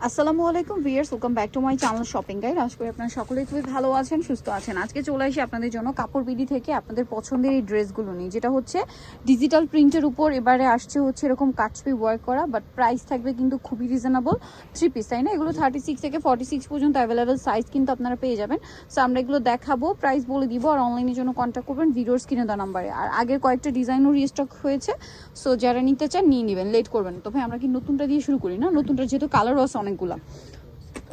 আসসালামু আলাইকুম viewers, welcome back to my channel shopping guide. আশা করি আপনারা সকলেই খুবই ভালো আছেন, সুস্থ আছেন। আজকে চলে আসি আপনাদের জন্য কাপড় বিডি থেকে আপনাদের পছন্দের এই ড্রেসগুলো নিয়ে, যেটা হচ্ছে ডিজিটাল প্রিন্টের উপর এবারে আসছে হচ্ছে এরকম কাটছবি ওয়ার্ক করা, বাট প্রাইস থাকবে কিন্তু খুবই রিজনেবল। 3 পিস, তাই না? এগুলো 36 থেকে 46 পর্যন্ত অ্যাভেলেবেল সাইজ কিন্তু আপনারা পেয়ে যাবেন। সো আমরা এগুলো দেখাবো, প্রাইস বলে দিব, আর অনলাইনের জন্য কন্ট্যাক্ট করবেন ভিডিওর স্ক্রিনে দেওয়া নাম্বারে। আর আগের কয়েকটা ডিজাইনও রিস্টক হয়েছে, সো যারা নিতে চান নিয়ে নেবেন, লেট করবেন। তো ভাই আমরা কি নতুনটা দিয়ে শুরু করি না? নতুনটা যেহেতু কালারও আছে অনেকগুলা।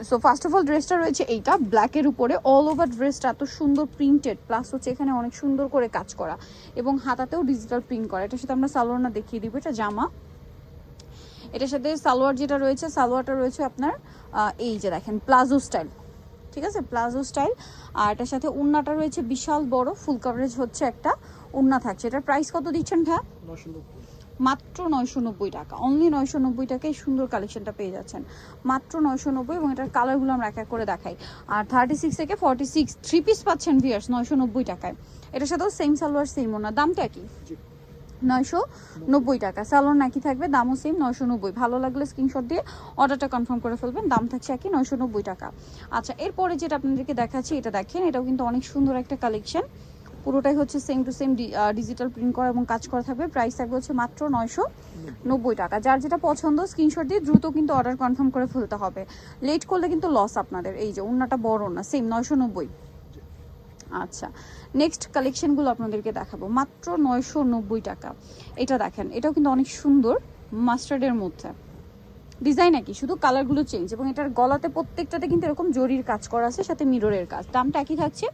সো ফার্স্ট অফ অল ড্রেসটা রয়েছে এইটা ব্ল্যাকের উপরে, অল ওভার ড্রেসটা এত সুন্দর প্রিন্টেড, প্লাস হচ্ছে এখানে অনেক সুন্দর করে কাজ করা এবং হাতাতেও ডিজিটাল প্রিন্ট করা। এটার সাথে আমরা সালোয়ারটা দেখিয়ে দিব, এটা জামা। এটার সাথে সালোয়ার যেটা রয়েছে, সালোয়ারটা রয়েছে আপনার এই যে দেখেন প্লাজো স্টাইল, ঠিক আছে, প্লাজো স্টাইল। আর এটার সাথে উন্নাটা রয়েছে বিশাল বড়, ফুল কভারেজ হচ্ছে একটা উন্না থাকছে। এটার প্রাইস কত দিচ্ছেন ভাইয়া? মাত্র 990 টাকা, অনলি 990 টাকায় সুন্দর কালেকশনটা পেয়ে যাচ্ছেন, মাত্র 990। এবং এটার কালারগুলো আমরা এক এক করে দেখাই। আর 36 থেকে 46 3 পিস পাচ্ছেন ভিউয়ার্স 990 টাকায়। এটার সাথেও সেম সালোয়ার সেম ওনা, দামটা কি? 990 টাকা। সালোয়ার নাকি থাকবে, দামও সেম 990। ভালো লাগলে স্ক্রিনশট দিয়ে অর্ডারটা কনফার্ম করে ফেলবেন, দাম থাকছে একই 990 টাকা। আচ্ছা, এরপরে যেটা আপনাদেরকে দেখাচ্ছি, এটা দেখেন, এটাও কিন্তু অনেক সুন্দর একটা কালেকশন। পুরোটাই হচ্ছে same to same digital print করা এবং কাজ করা থাকবে। প্রাইস থাকবে হচ্ছে মাত্র 990 টাকা। যার যেটা পছন্দ স্ক্রিনশট দিয়ে দ্রুত কিন্তু অর্ডার কনফার্ম করে ফেলতে হবে, লেট করলে কিন্তু লস আপনাদের। এই যে ওন্নাটা বড় না, সেম 990। আচ্ছা, নেক্সট কালেকশনগুলো আপনাদেরকে দেখাবো, মাত্র 990 টাকা। এটা দেখেন, এটাও কিন্তু অনেক সুন্দর, মাস্টার্ডের মধ্যে ডিজাইন একই, শুধু কালারগুলো চেঞ্জ। এবং এটার গলাতে প্রত্যেকটাতে কিন্তু এরকম জরির কাজ করা আছে, সাথে মিররের কাজ। দামটা একই থাকছে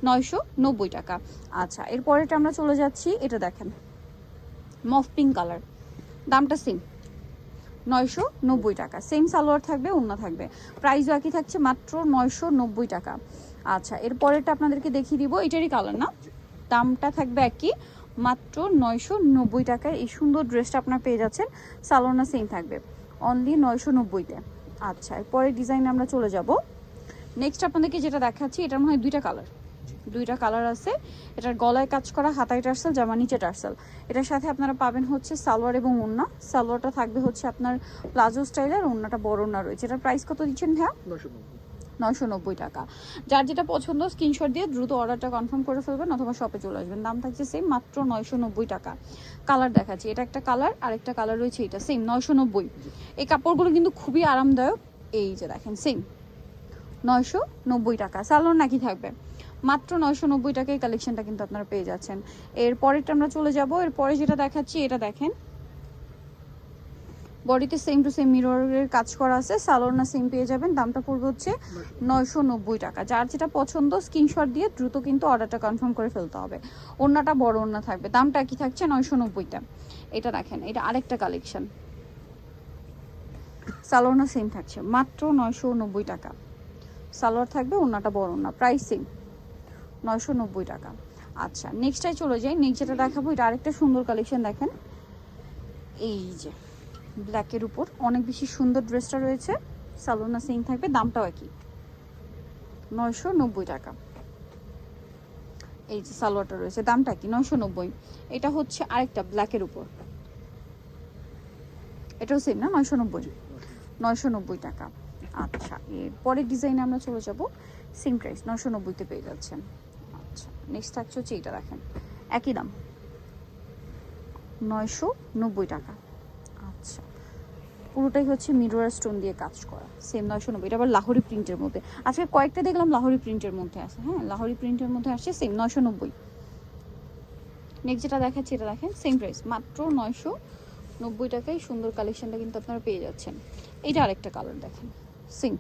990 টাকা। আচ্ছা, এরপরেটা আমরা চলে যাচ্ছি, এটা দেখেন মফ পিঙ্ক কালার, দামটা সেম 990 টাকা। সেম সালোয়ার থাকবে, ওন্না থাকবে, প্রাইসও একই থাকছে মাত্র 990 টাকা। আচ্ছা, এরপরেরটা আপনাদেরকে দেখিয়ে দিব, এটারই কালার না, দামটা থাকবে একই, মাত্র 990 টাকায় এই সুন্দর ড্রেসটা আপনারা পেয়ে যাচ্ছেন। সালোয়ারটা সেম থাকবে, অনলি 990-তে। আচ্ছা, এরপরে ডিজাইনে আমরা চলে যাব। নেক্সট আপনাদেরকে যেটা দেখাচ্ছি, এটার মধ্যে দুইটা কালার আছে। এটার গলায় কাজ করা, হাতায় টার্সেল, জামা নিচে টার্সেল। এটার সাথে আপনারা পাবেন হচ্ছে সালোয়ার এবং ওন্না। সালোয়ারটা থাকবে হচ্ছে আপনার প্লাজো স্টাইলের, ওন্নাটা বড় ওন্না রয়েছে। এটার প্রাইস কত দিচ্ছেন ভাইয়া? 990 টাকা। যার যেটা পছন্দ স্ক্রিনশট দিয়ে দ্রুত অর্ডারটা কনফার্ম করে ফেলবেন, অথবা শপে চলে আসবেন। দাম থাকছে সেম, মাত্র 990 টাকা। কালার দেখাচ্ছি, এটা একটা কালার, আরেকটা কালার রয়েছে, এটা সেম 990। এই কাপড়গুলো কিন্তু খুবই আরামদায়ক। এই যে দেখেন, সেম 990 টাকা। সালোয়ার নাকি থাকবে, মাত্র 990 টাকায় কালেকশনটা কিন্তু আপনারা পেয়ে যাচ্ছেন। এর পরেরটা আমরা চলে যাব। এরপরে যেটা দেখাচ্ছি, এটা দেখেন, বডিতে সেম টু সেম মিররের কাজ করা আছে, সালোয়ার সেম পেয়ে যাবেন। দামটা পড়বে হচ্ছে 990 টাকা। যার যেটা পছন্দ স্ক্রিনশট দিয়ে দ্রুত কিন্তু অর্ডারটা কনফার্ম করে ফেলতে হবে। ওন্নাটা বড় ওন্না থাকবে, দামটা কি থাকছে 990-টা। এটা দেখেন, এটা আরেকটা কালেকশন, সালোয়ার সেম থাকছে, মাত্র 990 টাকা। সালোয়ার থাকবে, ওন্নাটা বড় ওন্না, প্রাইস সেম 990 টাকা। আচ্ছা, নেক্সটটাই চলে যাই। নেক্সট যেটা দেখাবো, এটা আরেকটা সুন্দর কালেকশন দেখেন, এই যে ব্ল্যাকের উপর অনেক বেশি সুন্দর ড্রেসটা রয়েছে। সালোনা সেম থাকবে, দামটাও একই 990 টাকা। এই যে সালোয়ারটা রয়েছে, দামটা কি 990। এটা হচ্ছে আরেকটা ব্ল্যাকের উপর, এটাও সেম না, 990 টাকা। আচ্ছা, এরপরের ডিজাইনে আমরা চলে যাব, সেম প্রাইস 990-তে পেয়ে যাচ্ছেন। আচ্ছা, নেক্সট থাকছে হচ্ছে এটা দেখেন, একই দাম 990 টাকা। আচ্ছা, পুরোটাই হচ্ছে মিরর স্টোন দিয়ে কাজ করা, সেম 990। এটা আবার লাহোরি প্রিন্টের মধ্যে। আজকে কয়েকটা দেখলাম লাহোরি প্রিন্টের মধ্যে আছে, হ্যাঁ লাহোরি প্রিন্টের মধ্যে আসছে, সেম 990। নেক্সট যেটা দেখাচ্ছি, এটা দেখেন সেম প্রাইস, মাত্র 990 টাকায় সুন্দর কালেকশনটা কিন্তু আপনারা পেয়ে যাচ্ছেন। এইটা আরেকটা কালার দেখেন, সেম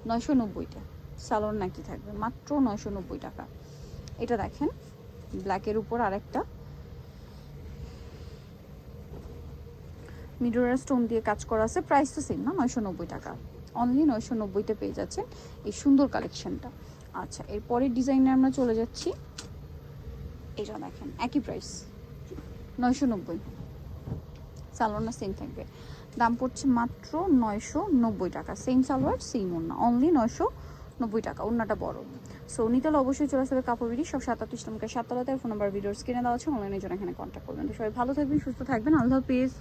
990-টা। সালোয়ার নাকি থাকবে, মাত্র 990 টাকা। এটা দেখেন ব্ল্যাকের উপর আরেকটা মিরর স্টোন দিয়ে কাজ করা আছে, প্রাইস তো সেম না, 990 টাকা। অনলি 990-তে পেয়ে যাচ্ছেন এই সুন্দর কালেকশনটা। আচ্ছা, এরপরের ডিজাইনে আমরা চলে যাচ্ছি, এটা দেখেন একই প্রাইস 990। সালোয়ার সেম থাকবে, দাম পড়ছে মাত্র 990 টাকা। সেম সালোয়ার সেম ওন্না, অনলি 990 টাকা। ওন্নাটা বড়। সো নিতে হলে অবশ্যই চলে আসবে কাপড় বিডি, সব 27 নম্বর 7 তলাতে। ফোন নাম্বার ভিডিওর স্ক্রিনে দেওয়া আছে, অনলাইনের জন্য এখানে কন্ট্যাক্ট করবেন। তো সবাই ভালো থাকবেন, সুস্থ থাকবেন, আল্লাহ হাফেজ।